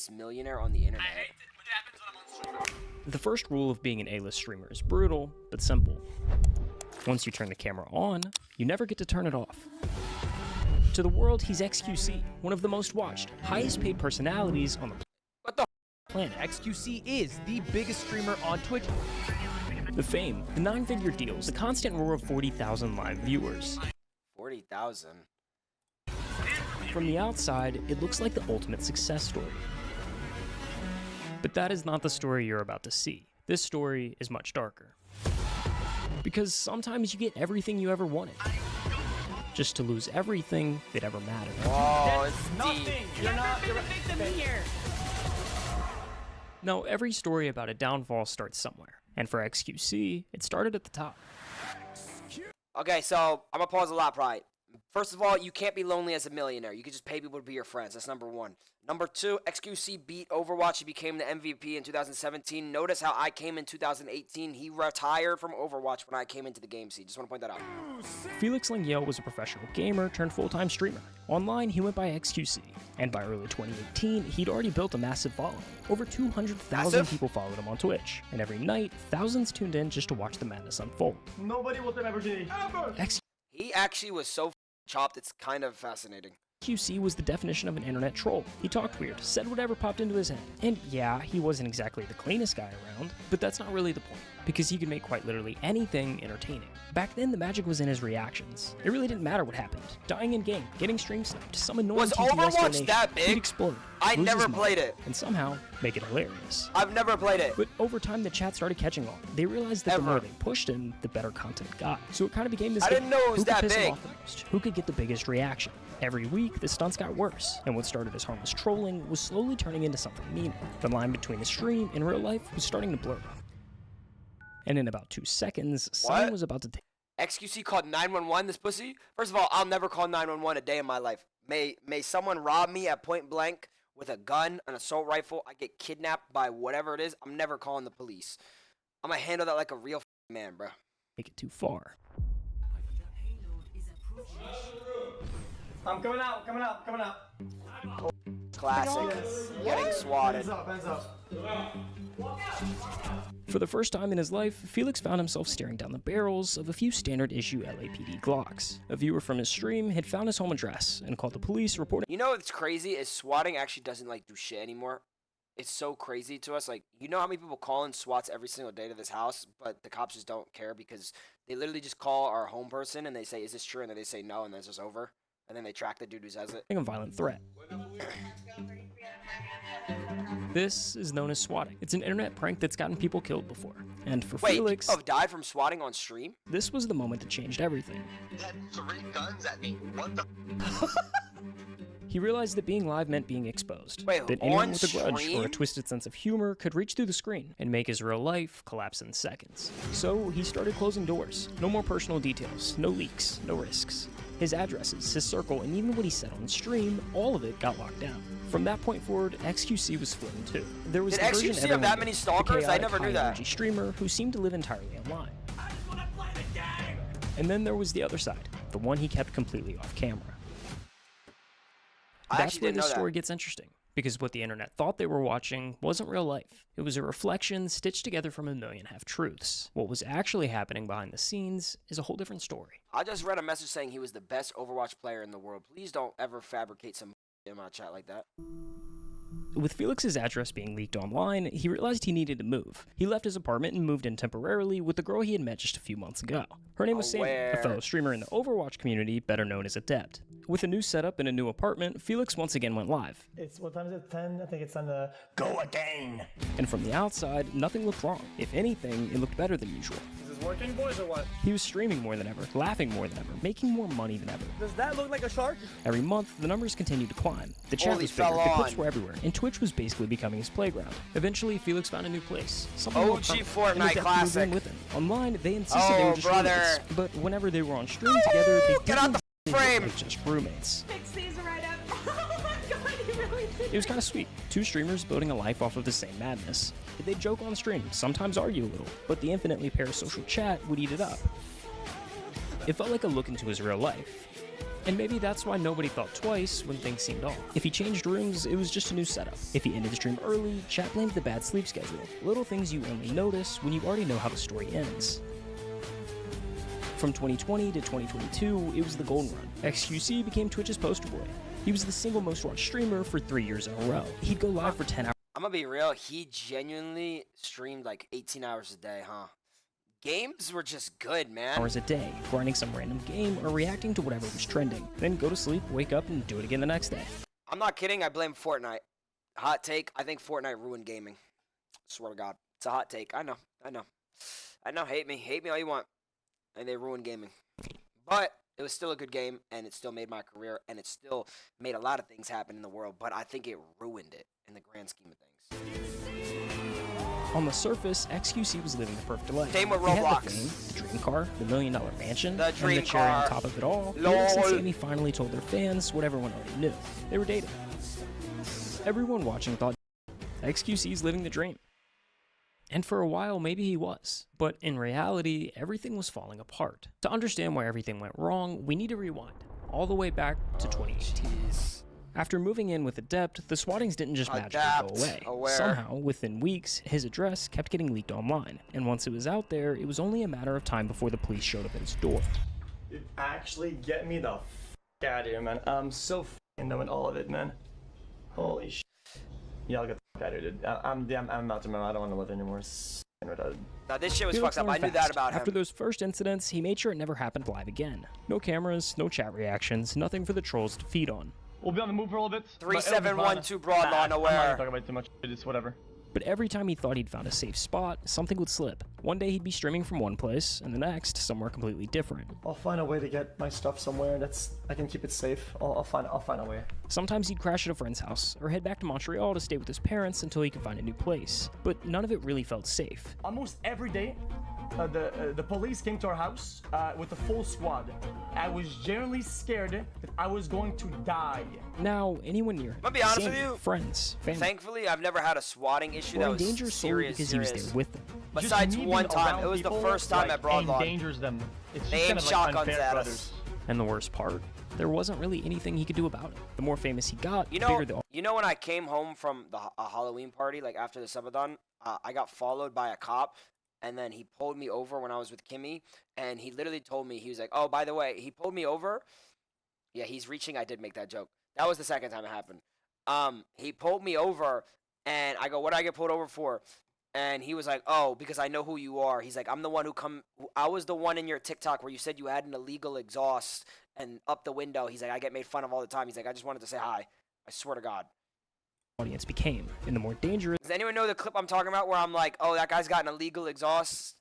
Loneliest Millionaire on the internet. The first rule of being an A-list streamer is brutal, but simple. Once you turn the camera on, you never get to turn it off. To the world, he's xQc, one of the most watched, highest paid personalities on the planet. xQc is the biggest streamer on Twitch. The fame, the 9-figure deals, the constant roar of 40,000 live viewers. 40,000? From the outside, it looks like the ultimate success story. But that is not the story you're about to see. This story is much darker. Because sometimes you get everything you ever wanted, just to lose everything that ever mattered. Oh, it's Nothing. deep. You're not the victim here. Now, every story about a downfall starts somewhere. And for xQc, it started at the top. Okay, so I'm gonna pause a lot, probably. First of all, you can't be lonely as a millionaire. You can just pay people to be your friends. That's number one. Number two, xQc beat Overwatch. He became the MVP in 2017. Notice how I came in 2018. He retired from Overwatch when I came into the game scene. Just want to point that out. Felix Lengyel was a professional gamer turned full-time streamer. Online, he went by xQc. And by early 2018, he'd already built a massive following. Over 200,000 people followed him on Twitch. And every night, thousands tuned in just to watch the madness unfold. Nobody will ever do it. He actually was so chopped, it's kind of fascinating. xQc was the definition of an internet troll. He talked weird, said whatever popped into his head. And yeah, he wasn't exactly the cleanest guy around, but that's not really the point, because he could make quite literally anything entertaining. Back then, the magic was in his reactions. It really didn't matter what happened. Dying in game, getting stream sniped, some annoying Was TTS Overwatch donation, that big? he'd explode. I lose never his played mind, it. and somehow make it hilarious. I've never played it. But over time, the chat started catching on. They realized that the more they pushed him, the better content got. So it kind of became this I didn't know it was who could that piss him big. off the most? Who could get the biggest reaction? Every week, the stunts got worse, and what started as harmless trolling was slowly turning into something meaner. The line between the stream and real life was starting to blur. And in about 2 seconds, someone was about to take xQc called 911 this pussy? First of all, I'll never call 911 a day in my life. May someone rob me at point blank with a gun, an assault rifle, I get kidnapped by whatever it is, I'm never calling the police. I'm gonna handle that like a real man, bro. it too far. I'm coming out, coming out, coming out. Classic. Getting swatted. Hands up. For the first time in his life, Felix found himself staring down the barrels of a few standard-issue LAPD Glocks. A viewer from his stream had found his home address and called the police, reporting. You know what's crazy is swatting actually doesn't like do shit anymore. It's so crazy to us. Like, you know how many people call in SWATs every single day to this house, but the cops just don't care because they literally just call our home person and they say, is this true? And then they say no, and then it's just over. And then they track the dude who says it. A violent threat. This is known as swatting. It's an internet prank that's gotten people killed before. And for Felix, people have died from swatting on stream? this was the moment that changed everything. He had 3 guns at me. What the? He realized that being live meant being exposed. Wait, that anyone on with a grudge or a stream? twisted sense of humor could reach through the screen and make his real life collapse in seconds. So he started closing doors. No more personal details, no leaks, no risks. His addresses, his circle, and even what he said on stream, all of it got locked down. From that point forward, xQc was floating too. There was Did the version xQc have everyone that knew, many the stalkers? I chaotic, never knew that. high-energy streamer who seemed to live entirely online. I just want to play the game. And then there was the other side, the one he kept completely off camera. That's where the story gets interesting, because what the internet thought they were watching wasn't real life. It was a reflection stitched together from a million half-truths. What was actually happening behind the scenes is a whole different story. I just read a message saying he was the best Overwatch player in the world. Please don't ever fabricate some in my chat like that. With Felix's address being leaked online, he realized he needed to move. He left his apartment and moved in temporarily with the girl he had met just a few months ago. Her name was Sammy, a fellow streamer in the Overwatch community, better known as Adept. With a new setup and a new apartment, Felix once again went live. It's, what time is it? 10? I think it's time to go again. And from the outside, nothing looked wrong. If anything, it looked better than usual. Is this working, boys, or what? He was streaming more than ever, laughing more than ever, making more money than ever. Does that look like a shark? Every month, the numbers continued to climb. The chat Holy was bigger, fell the clips on. were everywhere, and Twitch was basically becoming his playground. Eventually, Felix found a new place. Something more OG permanent, Fortnite and Adept moved in classic. with him. Online, they insisted they were just brother. roommates, but whenever they were on stream together, they Get out didn't the look frame. like just roommates. Fix these right up. Oh my god, you really did. It was kind of sweet. Two streamers building a life off of the same madness. They'd joke on stream, sometimes argue a little, but the infinitely parasocial chat would eat it up. It felt like a look into his real life. And maybe that's why nobody thought twice when things seemed off. If he changed rooms, it was just a new setup. If he ended the stream early, chat blamed the bad sleep schedule. Little things you only notice when you already know how the story ends. From 2020 to 2022, it was the golden run. xQc became Twitch's poster boy. He was the single most watched streamer for 3 years in a row. He'd go live for 10 hours. I'm gonna be real, he genuinely streamed like 18 hours a day, huh? Games were just good, man. Hours a day, grinding some random game or reacting to whatever was trending. Then go to sleep, wake up, and do it again the next day. I'm not kidding, I blame Fortnite. Hot take, I think Fortnite ruined gaming. Swear to God. It's a hot take. I know. Hate me all you want. And they ruined gaming. But it was still a good game, and it still made my career, and it still made a lot of things happen in the world, but I think it ruined it in the grand scheme of things. On the surface, xQc was living the perfect life. Same with He had Roblox. the fame, the dream car, the $1 million mansion, The and dream the cherry car. on top of it all. Lol. Felix and Sammy finally told their fans what everyone already knew. They were dating. Everyone watching thought xQc's living the dream. And for a while, maybe he was. But in reality, everything was falling apart. To understand why everything went wrong, we need to rewind, all the way back to 2018. Jeez. After moving in with Adept, the swattings didn't just magically Adapt, go away. aware. Somehow, within weeks, his address kept getting leaked online. And once it was out there, it was only a matter of time before the police showed up at his door. Dude, actually get me the f out of here, man. I'm so f***ing knowing all of it, man. Holy sh**. Yeah, I'll get the f*** out of here, dude. I'm about to, man. I don't want to live anymore. It's f***ing retarded. Now this shit was Felix fucked up. I learned knew that fast. about After him. those first incidents, he made sure it never happened live again. No cameras, no chat reactions, nothing for the trolls to feed on. We'll be on the move for a little bit. 3712 broad law, I'm not nowhere. gonna talk about it too much. It's whatever. But every time he thought he'd found a safe spot, something would slip. One day he'd be streaming from one place, and the next, somewhere completely different. I'll find a way to get my stuff somewhere that's I can keep it safe. I'll find a way. Sometimes he'd crash at a friend's house, or head back to Montreal to stay with his parents until he could find a new place. But none of it really felt safe. Almost every day, the police came to our house with a full squad. I was genuinely scared that I was going to die. Now, anyone near him, I'll be honest with Sammy, you, friends, family, Thankfully, I've never had a swatting issue were that in was danger solely serious. because he was there with them. Besides Just me one being time, around it was the people, first time like, at Broadlawn. endangers them. It's They just aimed kind of shotguns like unfair at for us. others. And the worst part, there wasn't really anything he could do about it. The more famous he got, the bigger the... You know when I came home from a Halloween party, like after the subathon, I got followed by a cop, and then he pulled me over when I was with Kimmy, and he literally told me, he was like, oh, by the way, he pulled me over. Yeah, he's reaching. I did make that joke. That was the second time it happened. He pulled me over, and I go, what did I get pulled over for? And he was like, oh, because I know who you are. He's like, I'm the one I was the one in your TikTok where you said you had an illegal exhaust and up the window. He's like, I get made fun of all the time. He's like, I just wanted to say hi. I swear to God. audience became, and the more dangerous... Does anyone know the clip I'm talking about where I'm like, oh, that guy's got an illegal exhaust?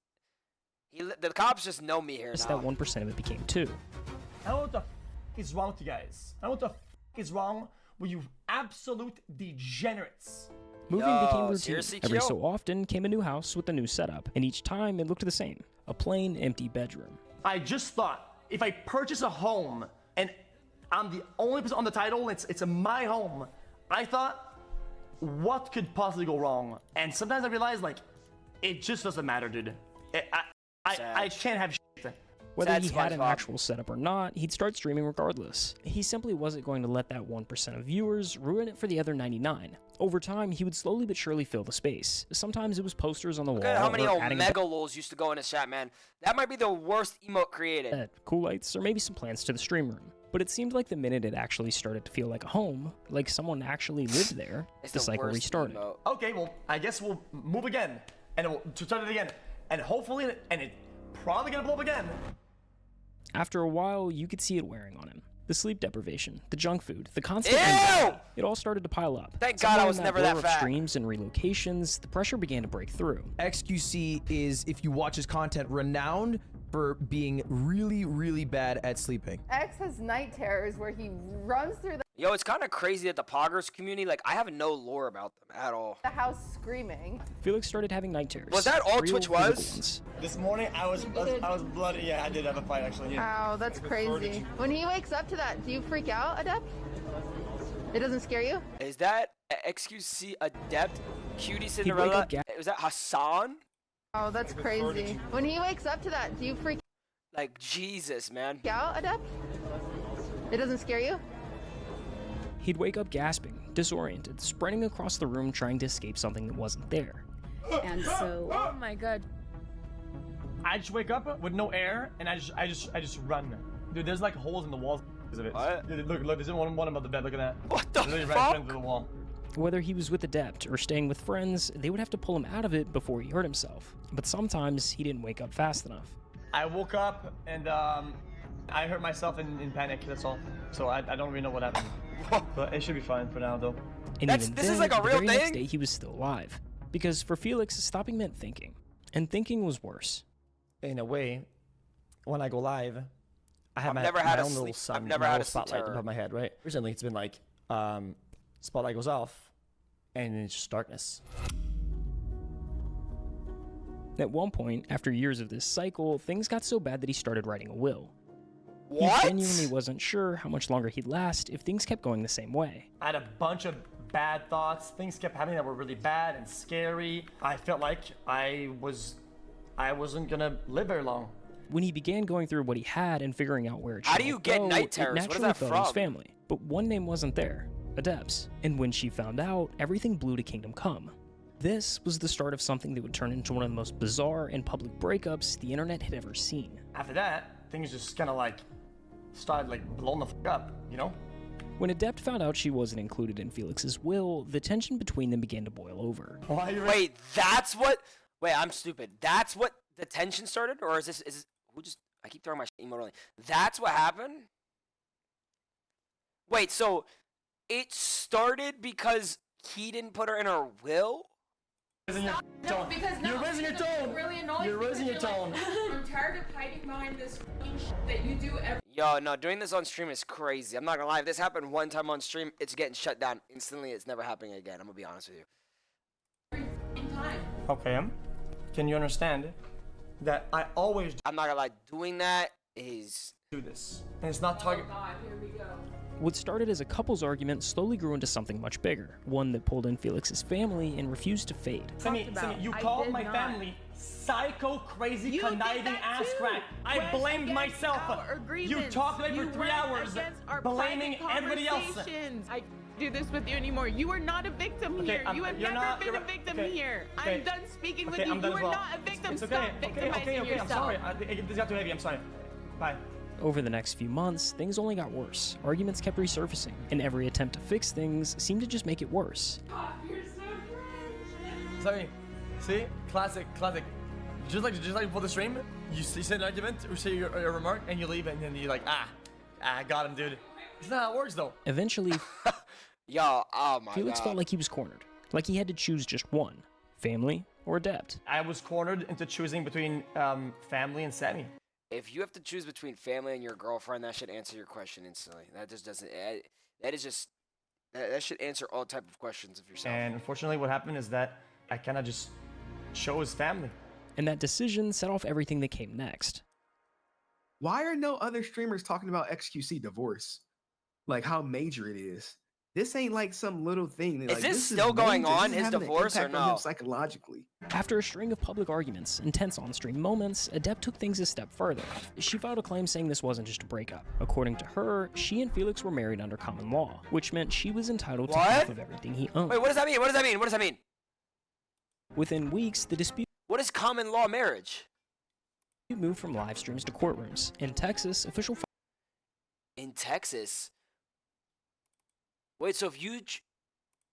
The cops just know me here now. that 1% of it became too. I don't know what the f is wrong with you guys. I don't know what the f is wrong with you absolute degenerates. Moving Yo, became routine. seriously, Every Kyo? so often came a new house with a new setup, and each time it looked the same. A plain, empty bedroom. I just thought if I purchase a home and I'm the only person on the title, it's my home. I thought, what could possibly go wrong? And sometimes I realize, like, it just doesn't matter, dude. I can't have shit. Whether Sad he had an SpongeBob. actual setup or not, he'd start streaming regardless. He simply wasn't going to let that 1% of viewers ruin it for the other 99. Over time, he would slowly but surely fill the space. Sometimes it was posters on the Look wall, at how many or old adding a megalols used to go in his chat, man. That might be the worst emote created. bed, cool lights, or maybe some plans to the stream room. But it seemed like the minute it actually started to feel like a home, like someone actually lived there, It's the cycle worst restarted. emote. Okay, well, I guess we'll move again, and we'll start it again, and hopefully, and it probably gonna blow up again. After a while, you could see it wearing on him. The sleep deprivation, the junk food, the constant Ew! anxiety, it all started to pile up. Thank God I Somewhere was in never blur that of fat. streams and relocations, the pressure began to break through. xQc is, if you watch his content, renowned for being really, really bad at sleeping. X has night terrors where he runs through Yo, it's kind of crazy that the Poggers community, like, I have no lore about them at all. the house screaming. Felix started having night terrors. Was that all real Twitch physical was? ones. This morning, I was bloody. Yeah, I did have a fight actually. Wow, that's crazy. When he wakes up to that, do you freak out, Adept? It doesn't scare you? Is that xQc Adept? Cutie wake Cinderella? up Was that Hassan? Oh, that's crazy. When he wakes up to that, do you freak Like, Jesus, man. out, Adept? It doesn't scare you? He'd wake up gasping, disoriented, sprinting across the room trying to escape something that wasn't there. And so, Oh my god. I just wake up with no air, and I just run. Dude, there's like holes in the walls because of it. What? Dude, look, there's one above the bed. Look at that. What the Literally fuck? right into the wall. Whether he was with Adept or staying with friends, they would have to pull him out of it before he hurt himself. But sometimes he didn't wake up fast enough. I woke up and I hurt myself in panic. That's all. So I don't really know what happened. But it should be fine for now, though. And This even is then, like a the real very next thing? day he was still alive. Because for Felix, stopping meant thinking. And thinking was worse. In a way, when I go live, I have I've my, never had my a own little sleep- sun, I've never my had little a sleep spotlight terror. above my head, right? Recently, it's been like spotlight goes off, and it's just darkness. At one point, after years of this cycle, things got so bad that he started writing a will. What? He genuinely wasn't sure how much longer he'd last if things kept going the same way. I had a bunch of bad thoughts. Things kept happening that were really bad and scary. I felt like I wasn't gonna live very long. When he began going through what he had and figuring out where it should How do you get go, night it terrors? What is naturally that fell to his from? family. But one name wasn't there, Adept's. And when she found out, everything blew to Kingdom Come. This was the start of something that would turn into one of the most bizarre and public breakups the internet had ever seen. After that, things just kind of like started like blowing the fuck up, you know? When Adept found out she wasn't included in Felix's will, the tension between them began to boil over. Wait, that's what? Wait, I'm stupid. That's what the tension started, or is this? Who just? I keep throwing my emote only. That's what happened. Wait, so it started because he didn't put her in her will? No, because no, You're raising your because tone. I'm really annoyed. You're raising your because you're tone. Like, I'm tired of hiding behind this fucking shit that you do every Yo, no, doing this on stream is crazy. I'm not gonna lie. If this happened one time on stream, it's getting shut down instantly. It's never happening again. I'm gonna be honest with you. fucking time. Okay, can you understand that I always I'm not gonna lie. Doing that is. do this, and it's not target. Oh God, here we go. What started as a couple's argument slowly grew into something much bigger, one that pulled in Felix's family and refused to fade. Simi, you I called did my not. family psycho, crazy, You did conniving that ass too. crack. I Went blamed against myself. our You agreements. talked to me You for 3 went hours, against our blaming private everybody else. conversations. I do this with you anymore. You are not a victim here. You have you're never not- been you're a right. victim Okay. here. Okay. I'm done speaking Okay, with you. I'm done You as are well. not a victim. It's Stop okay. victimizing I'm yourself. sorry. This got too heavy. I'm sorry. Bye. Over the next few months, things only got worse. Arguments kept resurfacing, and every attempt to fix things seemed to just make it worse. You're so cringe. Sorry. See? Classic. Just like before the stream, you say an argument or say a remark and you leave and then you're like, I got him, dude. It's not how it works though. Eventually, Yo, oh my Felix god. felt like he was cornered, like he had to choose just one, family or Adept. I was cornered into choosing between family and Sammy. If you have to choose between family and your girlfriend, that should answer your question instantly. That just doesn't. That is just. That should answer all type of questions of yourself. And unfortunately, what happened is that I kind of just chose family. And that decision set off everything that came next. Why are no other streamers talking about xQc divorce? Like how major it is. This ain't like some little thing. Is Like, this still going major. on, This is his having an divorce, or impact on him no? psychologically. After a string of public arguments and tense on-stream moments, Adept took things a step further. She filed a claim saying this wasn't just a breakup. According to her, she and Felix were married under common law, which meant she was entitled to What? half of everything he owned. Wait, what does that mean? What does that mean? What does that mean? Within weeks, the dispute What is common law marriage? moved from live streams to courtrooms. In Texas, official In Texas. Wait, so if you.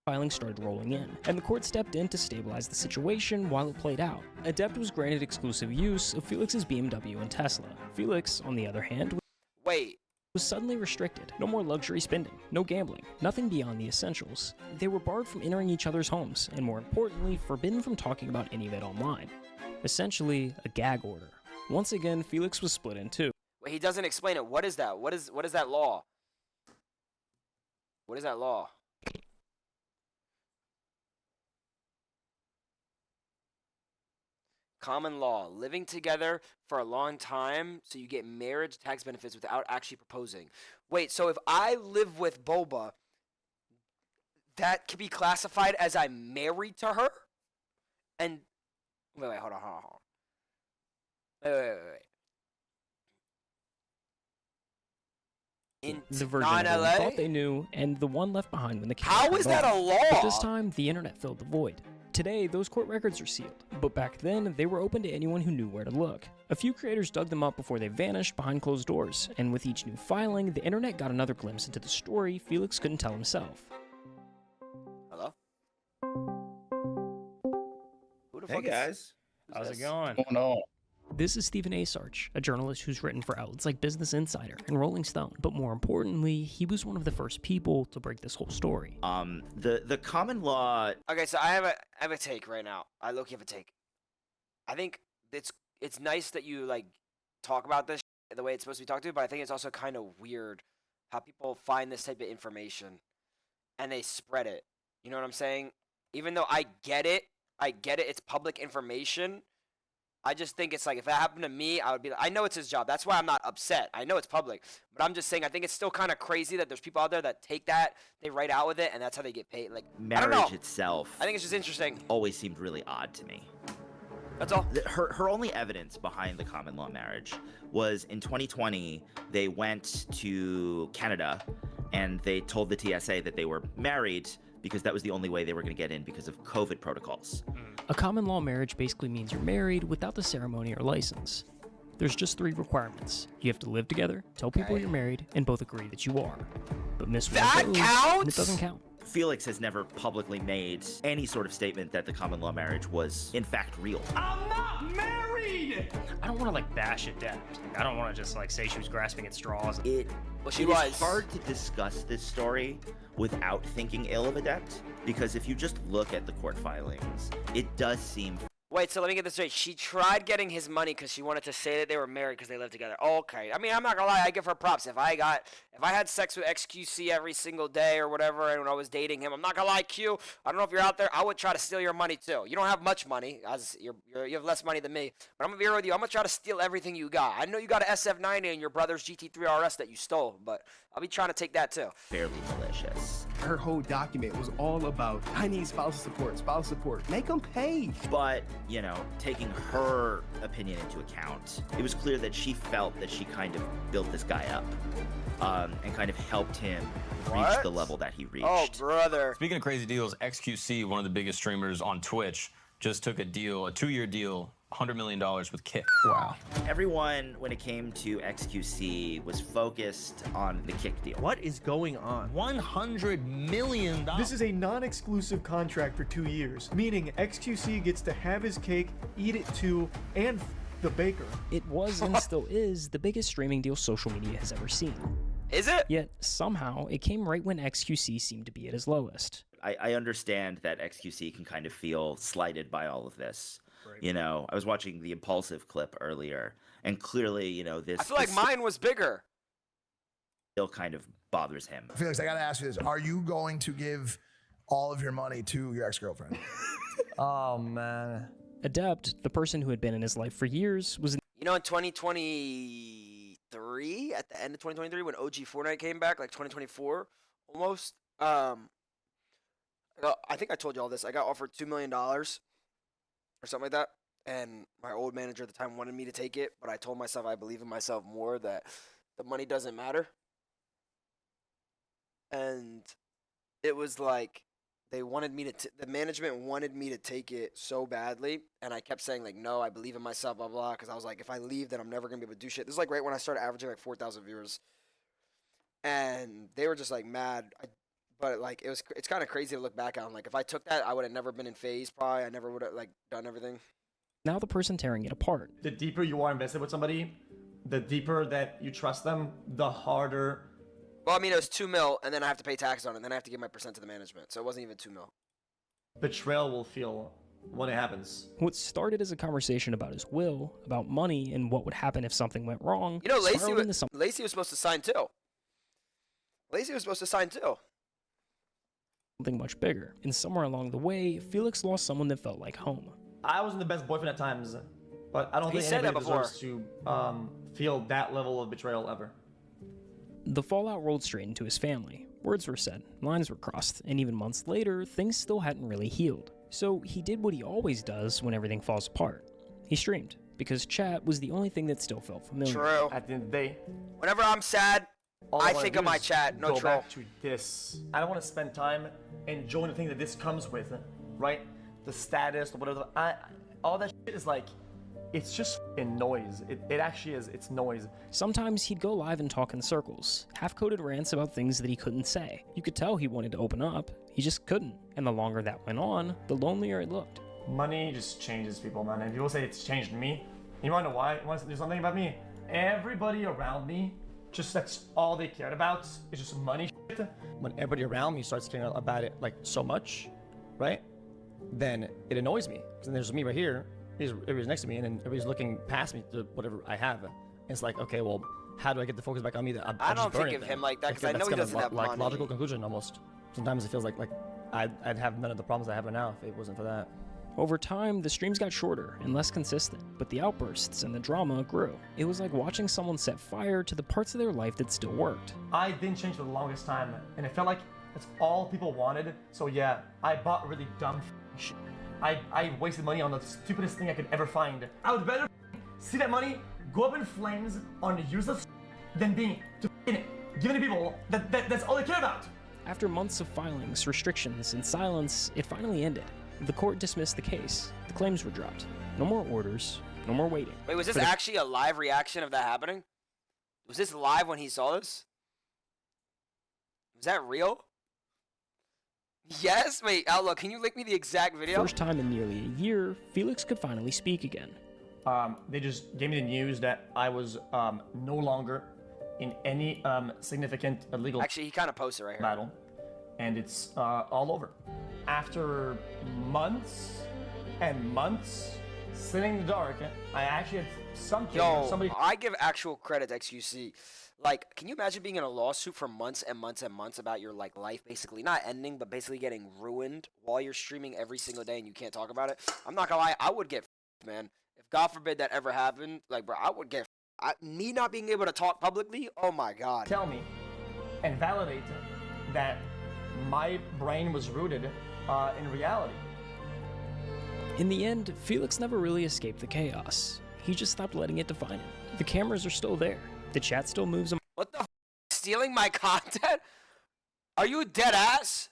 filings started rolling in, and the court stepped in to stabilize the situation while it played out. Adept was granted exclusive use of Felix's BMW and Tesla. Felix, on the other hand, Wait. was suddenly restricted. No more luxury spending, no gambling, nothing beyond the essentials. They were barred from entering each other's homes, and more importantly, forbidden from talking about any of it online. Essentially, a gag order. Once again, Felix was split in two. Wait, he doesn't explain it. What is that? What is that law? What is that law? Common law, living together for a long time so you get marriage tax benefits without actually proposing. Wait, so if I live with Boba, that could be classified as I'm married to her? And wait, hold on. Wait. In The version everyone non-LA? thought they knew, and the one left behind when the case How was is that a over. But this law? time, the internet filled the void. Today, those court records are sealed, but back then, they were open to anyone who knew where to look. A few creators dug them up before they vanished behind closed doors, and with each new filing, the internet got another glimpse into the story Felix couldn't tell himself. Hello? Who the Hey fuck is- guys. who's How's this? it going? What's going on? This is Stephen Asarch, a journalist who's written for outlets like Business Insider and Rolling Stone. But more importantly, he was one of the first people to break this whole story. The common law. Okay, so I have a take right now. I look have a take. I think it's nice that you like talk about this the way it's supposed to be talked to, but I think it's also kind of weird how people find this type of information and they spread it. You know what I'm saying? Even though I get it, it's public information. I just think it's like if that happened to me, I would be like, I know it's his job. That's why I'm not upset. I know it's public. But I'm just saying I think it's still kind of crazy that there's people out there that take that, they write out with it, and that's how they get paid. Like I don't know. Marriage itself I think it's just interesting. always seemed really odd to me. That's all. Her only evidence behind the common law marriage was in 2020, they went to Canada and they told the TSA that they were married because that was the only way they were going to get in because of COVID protocols. A common law marriage basically means you're married without the ceremony or license. There's just 3 requirements. You have to live together, tell people you're married, and both agree that you are. But miss one That of those, counts? and it doesn't count. Felix has never publicly made any sort of statement that the common law marriage was in fact real. I'm not married! I don't want to like bash it down. I don't want to just like say she was grasping at straws. Well, she It was. is hard to discuss this story without thinking ill of Adept, because if you just look at the court filings, it does seem. Wait, so let me get this straight. She tried getting his money because she wanted to say that they were married because they lived together. Okay. I mean, I'm not gonna lie. I give her props. If I had sex with xQc every single day or whatever, and when I was dating him, I'm not gonna lie, Q. I don't know if you're out there. I would try to steal your money too. You don't have much money, as you have less money than me. But I'm gonna be real with you. I'm gonna try to steal everything you got. I know you got an SF90 and your brother's GT3 RS that you stole, but I'll be trying to take that too. Fairly malicious. Her whole document was all about, I need spousal support. Make them pay. But, you know, taking her opinion into account, it was clear that she felt that she kind of built this guy up and kind of helped him reach What? the level that he reached. Oh, brother. Speaking of crazy deals, xQc, one of the biggest streamers on Twitch, just took a deal, a 2-year deal, $100 million with Kick. Wow. Everyone, when it came to xQc, was focused on the Kick deal. What is going on? $100 million. This is a non-exclusive contract for 2 years, meaning xQc gets to have his cake, eat it too, and the baker. It was and still is the biggest streaming deal social media has ever seen. Is it? Yet, somehow, it came right when xQc seemed to be at his lowest. I understand that xQc can kind of feel slighted by all of this. Right. You know, I was watching the Impulsive clip earlier, and clearly, you know, this. I feel like mine was bigger. Still kind of bothers him. Felix, I gotta ask you this: are you going to give all of your money to your ex-girlfriend? Oh man. Adept, the person who had been in his life for years, was. You know, in 2023, at the end of 2023, when OG Fortnite came back, like 2024, almost. I think I told you all this. I got offered $2 million or something like that, and my old manager at the time wanted me to take it, but I told myself I believe in myself more that the money doesn't matter. And it was like they wanted me to. The management wanted me to take it so badly, and I kept saying like, no, I believe in myself, blah blah. Because I was like, if I leave, then I'm never gonna be able to do shit. This is like right when I started averaging like 4,000 viewers, and they were just like mad. But like it's kind of crazy to look back on. Like if I took that, I would have never been in phase. Probably I never would have like done everything. Now the person tearing it apart. The deeper you are invested with somebody, the deeper that you trust them, the harder. Well, I mean, it was $2 million, and then I have to pay taxes on it, and then I have to give my percent to the management. So it wasn't even $2 million. Betrayal will feel when it happens. What started as a conversation about his will, about money, and what would happen if something went wrong. You know, spiraled into something Lacey was supposed to sign too. something much bigger. And somewhere along the way, Felix lost someone that felt like home. I wasn't the best boyfriend at times, but I don't think anybody deserves to feel that level of betrayal ever. The fallout rolled straight into his family. Words were said, lines were crossed, and even months later, things still hadn't really healed. So he did what he always does when everything falls apart. He streamed, because chat was the only thing that still felt familiar. True. At the end of the day. Whenever I'm sad, all I wanna think do of my is chat, no go troll. back to this. I don't want to spend time enjoying the thing that this comes with, right? The status, or whatever. All that shit is like, it's just f***ing noise. It actually is. It's noise. Sometimes he'd go live and talk in circles, half-coded rants about things that he couldn't say. You could tell he wanted to open up, he just couldn't. And the longer that went on, the lonelier it looked. Money just changes people, man. And people say it's changed me. You wanna know why? You wanna do something about me? Everybody around me, just that's all they cared about is just money shit. When everybody around me starts caring about it like so much, right? Then it annoys me. Because there's me right here, everybody's next to me, and then everybody's looking past me to whatever I have. And it's like, okay, well, how do I get the focus back on me? That I don't think of him like that because I know he doesn't have like money. logical conclusion almost. Sometimes it feels like I'd have none of the problems I have right now if it wasn't for that. Over time, the streams got shorter and less consistent, but the outbursts and the drama grew. It was like watching someone set fire to the parts of their life that still worked. I didn't change for the longest time, and it felt like that's all people wanted. So yeah, I bought really dumb shit. I wasted money on the stupidest thing I could ever find. I would rather see that money go up in flames on useless than being given to people that's all they care about. After months of filings, restrictions, and silence, it finally ended. The court dismissed the case. The claims were dropped. No more orders, no more waiting. Wait, was this actually a live reaction of that happening? Was this live when he saw this? Was that real? Yes? Wait, Outlook, can you link me the exact video? First time in nearly a year, Felix could finally speak again. They just gave me the news that I was no longer in any significant illegal Actually, he kind of posted right here. battle, and it's all over. After months and months sitting in the dark, I actually had something. Somebody. I give actual credit to xQc. Like, can you imagine being in a lawsuit for months and months and months about your like life basically not ending, but basically getting ruined while you're streaming every single day and you can't talk about it? I'm not gonna lie, I would get man. If God forbid that ever happened, like, bro, I would get me not being able to talk publicly. Oh my God. Tell me and validate that my brain was rooted in reality. In the end, Felix never really escaped the chaos. He just stopped letting it define him. The cameras are still there. The chat still moves him. What the stealing my content? Are you dead ass?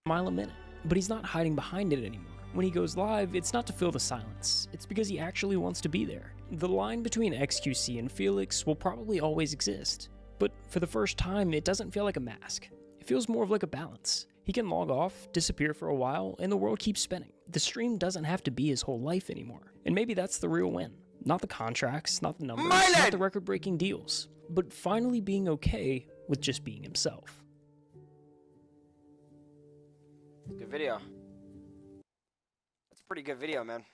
A mile a minute. But he's not hiding behind it anymore. When he goes live, it's not to fill the silence. It's because he actually wants to be there. The line between xQc and Felix will probably always exist. But for the first time, it doesn't feel like a mask. It feels more of like a balance. He can log off, disappear for a while, and the world keeps spinning. The stream doesn't have to be his whole life anymore. And maybe that's the real win. Not the contracts, not the numbers, not the record-breaking deals, but finally being okay with just being himself. Good video. That's a pretty good video, man.